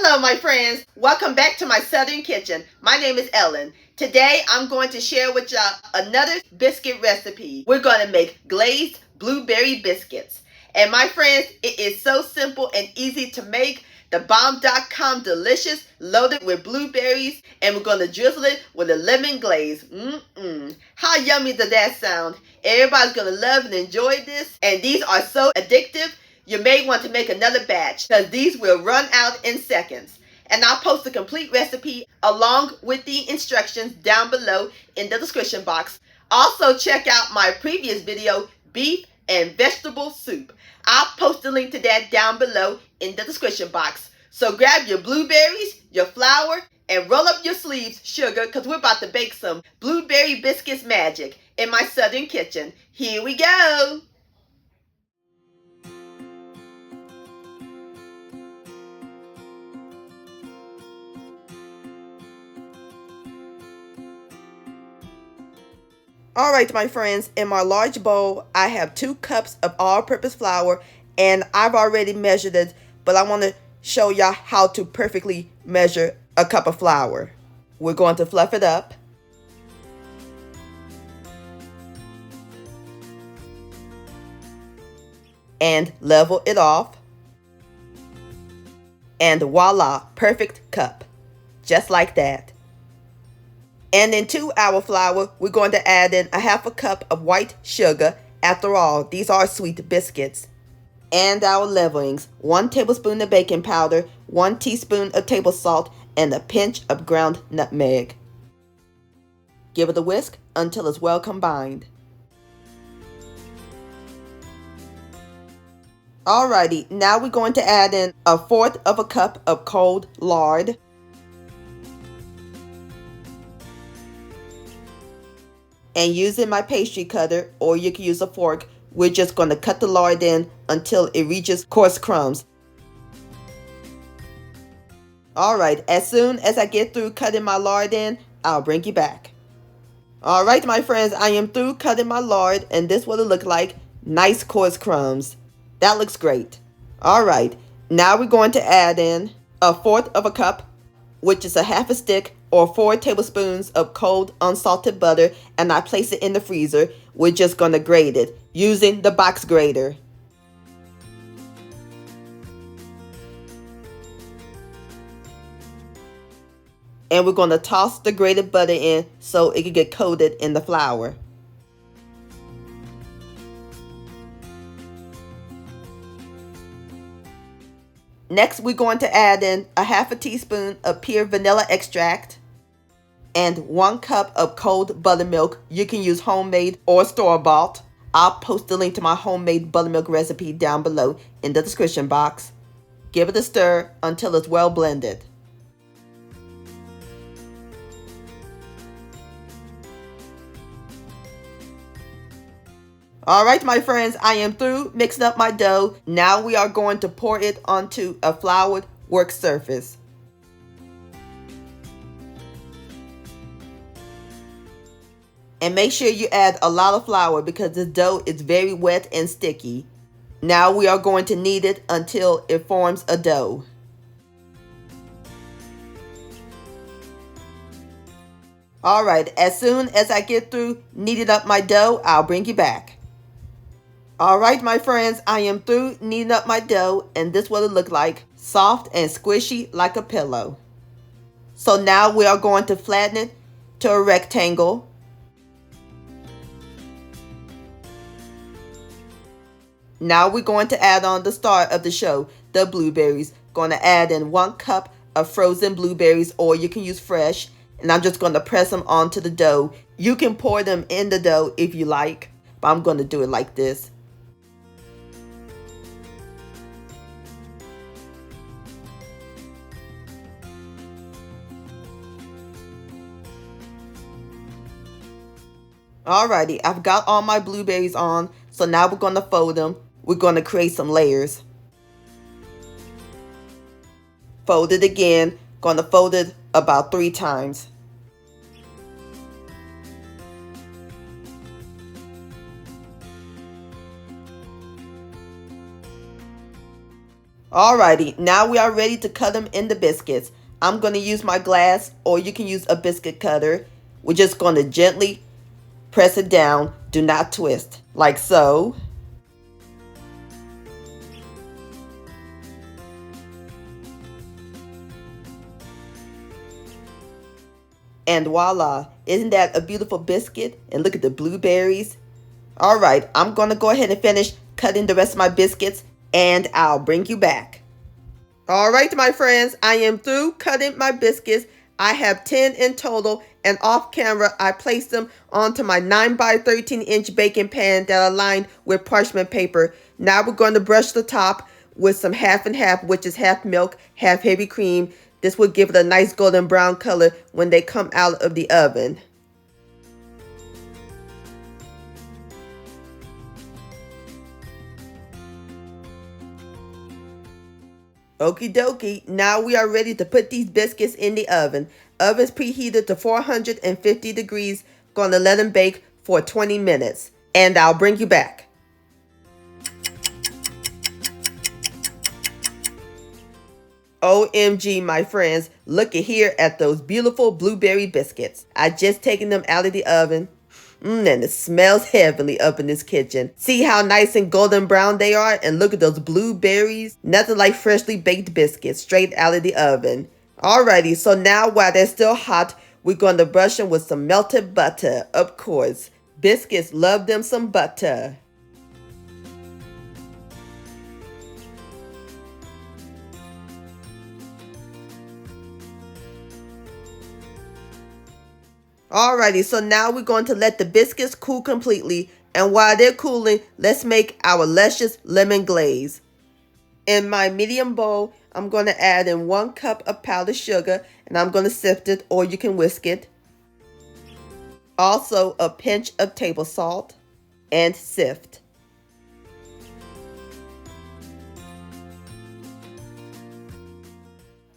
Hello my friends, welcome back to my southern kitchen. My name is Ellen. Today I'm going to share with y'all another biscuit recipe. We're going to make glazed blueberry biscuits. And my friends, it is so simple and easy to make. The bomb.com delicious, loaded with blueberries, and we're going to drizzle it with a lemon glaze. How yummy does that sound? Everybody's going to love and enjoy this. And these are so addictive. You may want to make another batch because these will run out in seconds. And I'll post the complete recipe along with the instructions down below in the description box. Also check out my previous video, beef and vegetable soup. I'll post the link to that down below in the description box. So grab your blueberries, your flour, and roll up your sleeves, sugar, because we're about to bake some blueberry biscuits magic in my southern kitchen. Here we go. Alright my friends, in my large bowl I have 2 cups of all-purpose flour, and I've already measured it, but I want to show y'all how to perfectly measure a cup of flour. We're going to fluff it up. And level it off. And voila, perfect cup. Just like that. And into our flour, we're going to add in a half a cup of white sugar. After all, these are sweet biscuits. And our leavenings, 1 tablespoon of baking powder, 1 teaspoon of table salt, and a pinch of ground nutmeg. Give it a whisk until it's well combined. Alrighty, now we're going to add in 1/4 of a cup of cold lard. And using my pastry cutter, or you can use a fork, we're just going to cut the lard in until it reaches coarse crumbs. Alright, as soon as I get through cutting my lard in, I'll bring you back. Alright my friends, I am through cutting my lard, and this is what it looks like. Nice coarse crumbs. That looks great. Alright, now we're going to add in 1/4 of a cup, which is a half a stick, or 4 tablespoons of cold unsalted butter, and I place it in the freezer. We're just going to grate it using the box grater. And we're going to toss the grated butter in so it can get coated in the flour. Next, we're going to add in a half a teaspoon of pure vanilla extract and 1 cup of cold buttermilk. You can use homemade or store-bought. I'll post the link to my homemade buttermilk recipe down below in the description box. Give it a stir until it's well blended. Alright my friends, I am through mixing up my dough. Now we are going to pour it onto a floured work surface. And make sure you add a lot of flour because the dough is very wet and sticky. Now we are going to knead it until it forms a dough. Alright, as soon as I get through kneading up my dough, I'll bring you back. Alright my friends, I am through kneading up my dough, and this is what it looks like. Soft and squishy like a pillow. So now we are going to flatten it to a rectangle. Now we're going to add on the star of the show, the blueberries. Going to add in 1 cup of frozen blueberries, or you can use fresh. And I'm just going to press them onto the dough. You can pour them in the dough if you like, but I'm going to do it like this. Alrighty, I've got all my blueberries on, so now we're going to fold them. We're going to create some layers. Fold it again. Going to fold it about 3 times. Alrighty, now we are ready to cut them into biscuits. I'm going to use my glass, or you can use a biscuit cutter. We're just going to gently press it down. Do not twist, like so. And voila, isn't that a beautiful biscuit? And look at the blueberries. Alright, I'm going to go ahead and finish cutting the rest of my biscuits, and I'll bring you back. Alright, my friends, I am through cutting my biscuits. I have 10 in total, and off camera I placed them onto my 9 by 13 inch baking pan that I lined with parchment paper. Now we're going to brush the top with some half and half, which is half milk, half heavy cream. This will give it a nice golden brown color when they come out of the oven. Okie dokie, now we are ready to put these biscuits in the oven. Oven's preheated to 450 degrees. Gonna let them bake for 20 minutes. And I'll bring you back. OMG, my friends, look at here at those beautiful blueberry biscuits. I just taken them out of the oven. And it smells heavenly up in this kitchen. See how nice and golden brown they are? And look at those blueberries. Nothing like freshly baked biscuits straight out of the oven. Alrighty, so now while they're still hot, we're going to brush them with some melted butter, of course. Biscuits love them some butter. Alrighty, so now we're going to let the biscuits cool completely, and while they're cooling, let's make our luscious lemon glaze. In my medium bowl, I'm going to add in 1 cup of powdered sugar, and I'm going to sift it, or you can whisk it. Also, a pinch of table salt, and sift.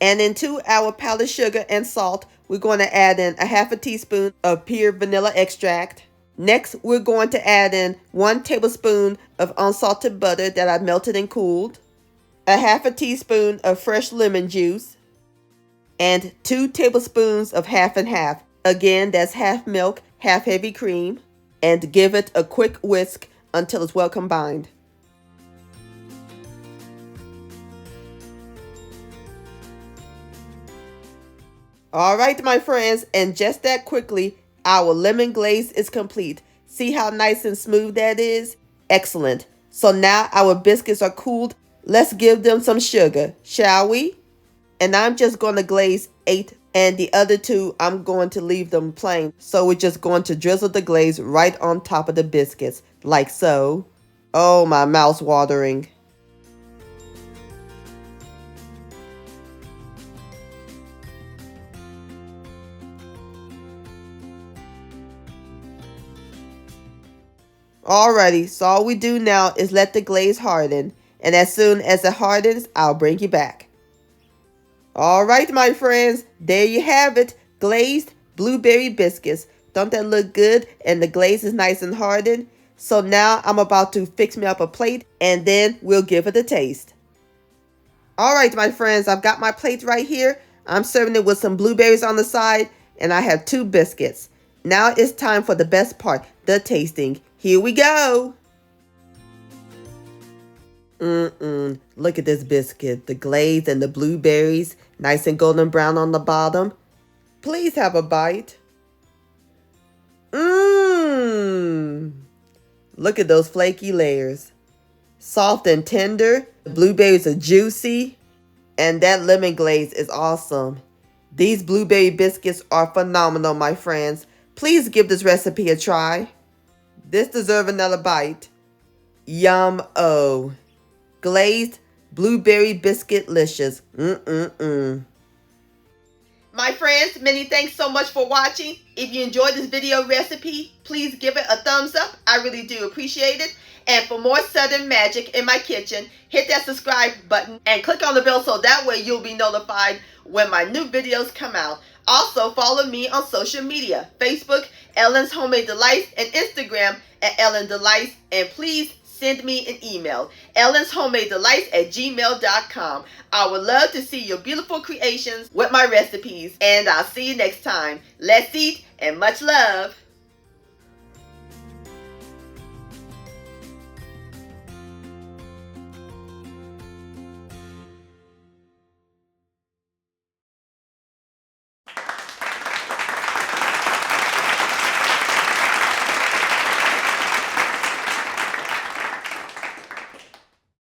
And into our powdered sugar and salt, we're going to add in a half a teaspoon of pure vanilla extract. Next, we're going to add in 1 tablespoon of unsalted butter that I melted and cooled, a half a teaspoon of fresh lemon juice, and 2 tablespoons of half and half. Again, that's half milk, half heavy cream, and give it a quick whisk until it's well combined. Alright, my friends, and just that quickly, our lemon glaze is complete. See how nice and smooth that is? Excellent. So now our biscuits are cooled. Let's give them some sugar, shall we? And I'm just going to glaze 8, and the other 2, I'm going to leave them plain. So we're just going to drizzle the glaze right on top of the biscuits, like so. Oh, my mouth's watering. Alrighty, so all we do now is let the glaze harden, and as soon as it hardens, I'll bring you back. Alright, my friends, there you have it, glazed blueberry biscuits. Don't that look good? And the glaze is nice and hardened. So now I'm about to fix me up a plate, and then we'll give it a taste. Alright, my friends, I've got my plate right here. I'm serving it with some blueberries on the side, and I have 2 biscuits. Now it's time for the best part, the tasting. Here we go. Look at this biscuit. The glaze and the blueberries, nice and golden brown on the bottom. Please have a bite. Look at those flaky layers. Soft and tender. The blueberries are juicy. And that lemon glaze is awesome. These blueberry biscuits are phenomenal, my friends. Please give this recipe a try. This deserves another bite. Yum-o. Glazed blueberry biscuit-licious. My friends, many thanks so much for watching. If you enjoyed this video recipe, please give it a thumbs up. I really do appreciate it. And for more Southern magic in my kitchen, hit that subscribe button and click on the bell so that way you'll be notified when my new videos come out. Also, follow me on social media, Facebook, Ellen's Homemade Delights, and Instagram at Ellen Delights. And please send me an email, ellenshomemadedelights@gmail.com. I would love to see your beautiful creations with my recipes, and I'll see you next time. Let's eat, and much love.